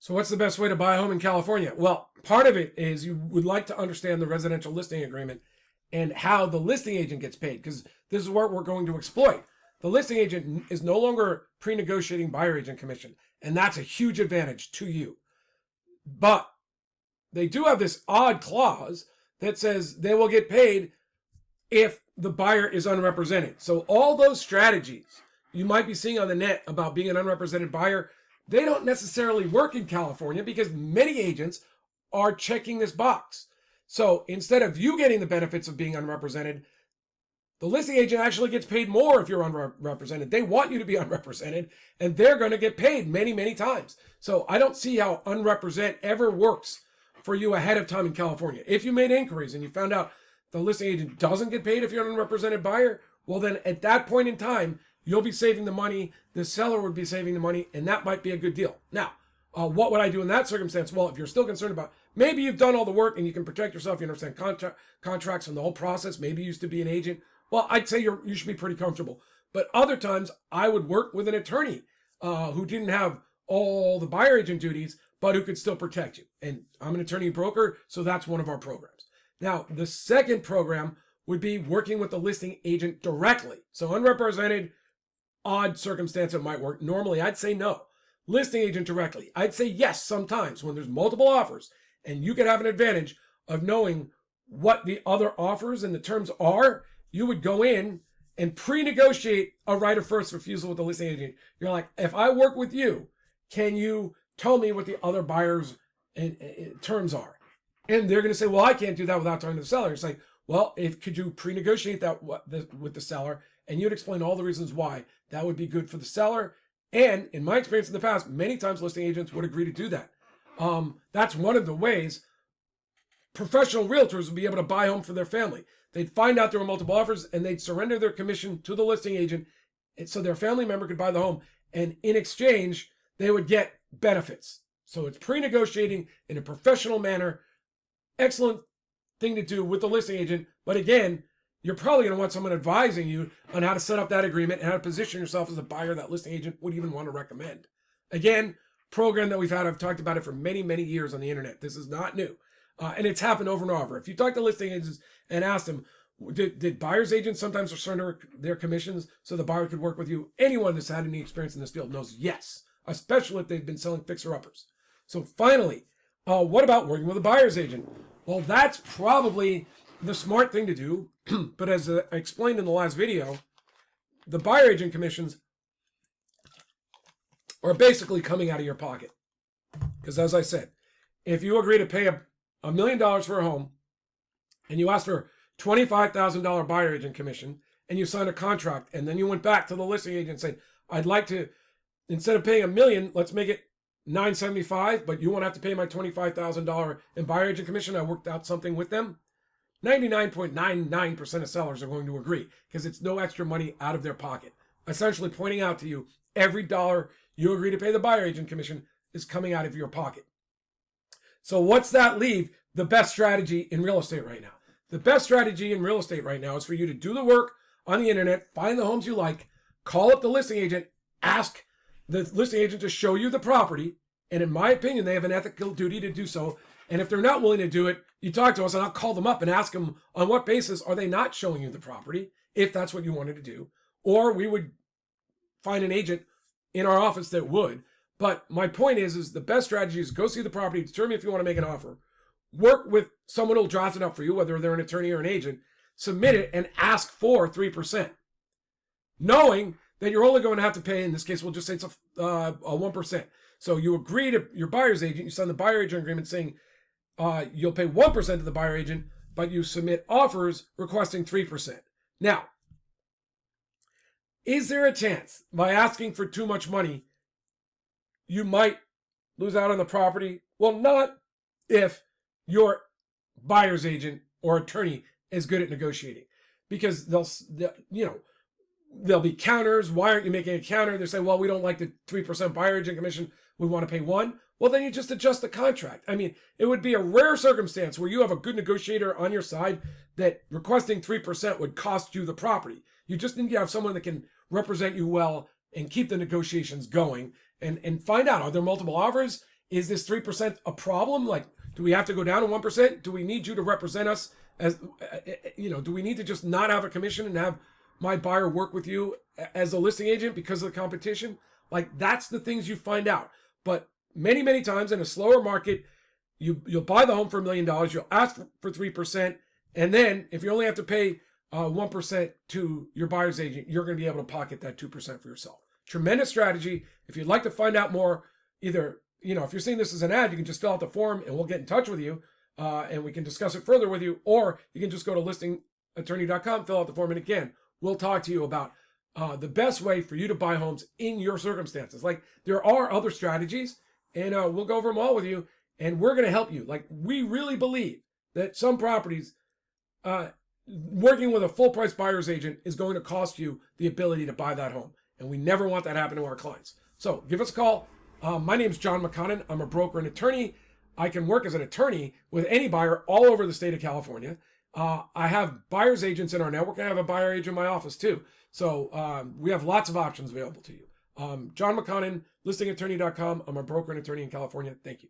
So what's the best way to buy a home in California? Well, part of it is you would like to understand the residential listing agreement and how the listing agent gets paid, because this is what we're going to exploit. The listing agent is no longer pre-negotiating buyer agent commission, and that's a huge advantage to you. But they do have this odd clause that says they will get paid if the buyer is unrepresented. So all those strategies you might be seeing on the net about being an unrepresented buyer, they don't necessarily work in California because many agents are checking this box. So instead of you getting the benefits of being unrepresented, the listing agent actually gets paid more if you're unrepresented. They want you to be unrepresented, and they're going to get paid many, many times. So I don't see how unrepresent ever works for you ahead of time in California. If you made inquiries and you found out the listing agent doesn't get paid if you're an unrepresented buyer, well, then at that point in time, you'll be saving the money, the seller would be saving the money, and that might be a good deal. Now, what would I do in that circumstance? Well, if you're still concerned about, maybe you've done all the work and you can protect yourself, you understand contracts and the whole process, maybe you used to be an agent, well, I'd say you should be pretty comfortable. But other times, I would work with an attorney who didn't have all the buyer agent duties, but who could still protect you. And I'm an attorney broker, so that's one of our programs. Now, the second program would be working with the listing agent directly. So unrepresented, odd circumstance it might work. Normally, I'd say no. Listing agent directly, I'd say yes sometimes when there's multiple offers, and you could have an advantage of knowing what the other offers and the terms are. You would go in and pre-negotiate a right of first refusal with the listing agent. You're like, if I work with you, can you tell me what the other buyer's terms are? And they're going to say, well, I can't do that without talking to the seller. It's like, well, could you pre-negotiate that with the seller? And you'd explain all the reasons why that would be good for the seller. And in my experience in the past, many times listing agents would agree to do that. That's one of the ways professional realtors would be able to buy a home for their family. They'd find out there were multiple offers and they'd surrender their commission to the listing agent so their family member could buy the home. And in exchange, they would get benefits. So it's pre-negotiating in a professional manner. Excellent thing to do with the listing agent. But again, you're probably going to want someone advising you on how to set up that agreement and how to position yourself as a buyer that listing agent would even want to recommend. Again, program that we've had, I've talked about it for many, many years on the internet. This is not new. And it's happened over and over. If you talk to listing agents and ask them, did buyer's agents sometimes surrender their commissions so the buyer could work with you? Anyone that's had any experience in this field knows yes, especially if they've been selling fixer-uppers. So finally, what about working with a buyer's agent? Well, that's probably the smart thing to do. But as I explained in the last video, the buyer agent commissions are basically coming out of your pocket. Because as I said, if you agree to pay $1 million for a home and you ask for $25,000 buyer agent commission and you sign a contract and then you went back to the listing agent and said, I'd like to, instead of paying $1 million, let's make it $975,000, but you won't have to pay my $25,000 in buyer agent commission. I worked out something with them. 99.99% of sellers are going to agree because it's no extra money out of their pocket. Essentially pointing out to you, every dollar you agree to pay the buyer agent commission is coming out of your pocket. So what's that leave the best strategy in real estate right now? The best strategy in real estate right now is for you to do the work on the internet, find the homes you like, call up the listing agent, ask the listing agent to show you the property. And in my opinion, they have an ethical duty to do so. And if they're not willing to do it, you talk to us and I'll call them up and ask them on what basis are they not showing you the property, if that's what you wanted to do. Or we would find an agent in our office that would. But my point is the best strategy is go see the property, determine if you want to make an offer, work with someone who'll draft it up for you, whether they're an attorney or an agent, submit it and ask for 3%. Knowing that you're only going to have to pay, in this case, we'll just say it's a 1%. So you agree to your buyer's agent, you sign the buyer agent agreement saying you'll pay 1% to the buyer agent, but you submit offers requesting 3%. Now, is there a chance by asking for too much money, you might lose out on the property? Well, not if your buyer's agent or attorney is good at negotiating, because there'll be counters. Why aren't you making a counter? They say, well, we don't like the 3% buyer agent commission. We want to pay 1%. Well, then you just adjust the contract. I mean, it would be a rare circumstance where you have a good negotiator on your side that requesting 3% would cost you the property. You just need to have someone that can represent you well and keep the negotiations going and find out, are there multiple offers? is this 3% a problem? Like, do we have to go down to 1%? Do we need you to represent us as, do we need to just not have a commission and have my buyer work with you as a listing agent because of the competition? Like, that's the things you find out. But many, many times in a slower market, you'll buy the home for $1 million, you'll ask for 3%, and then if you only have to pay 1% to your buyer's agent, you're going to be able to pocket that 2% for yourself. Tremendous strategy. If you'd like to find out more, either, if you're seeing this as an ad, you can just fill out the form and we'll get in touch with you and we can discuss it further with you, or you can just go to listingattorney.com, fill out the form, and again, we'll talk to you about the best way for you to buy homes in your circumstances. Like, there are other strategies, and we'll go over them all with you, and we're going to help you. Like, we really believe that some properties, working with a full price buyer's agent is going to cost you the ability to buy that home. And we never want that to happen to our clients. So give us a call. My name is John McConnon. I'm a broker and attorney. I can work as an attorney with any buyer all over the state of California. I have buyer's agents in our network. I have a buyer agent in my office too. So we have lots of options available to you. John McConnon, listingattorney.com. I'm a broker and attorney in California. Thank you.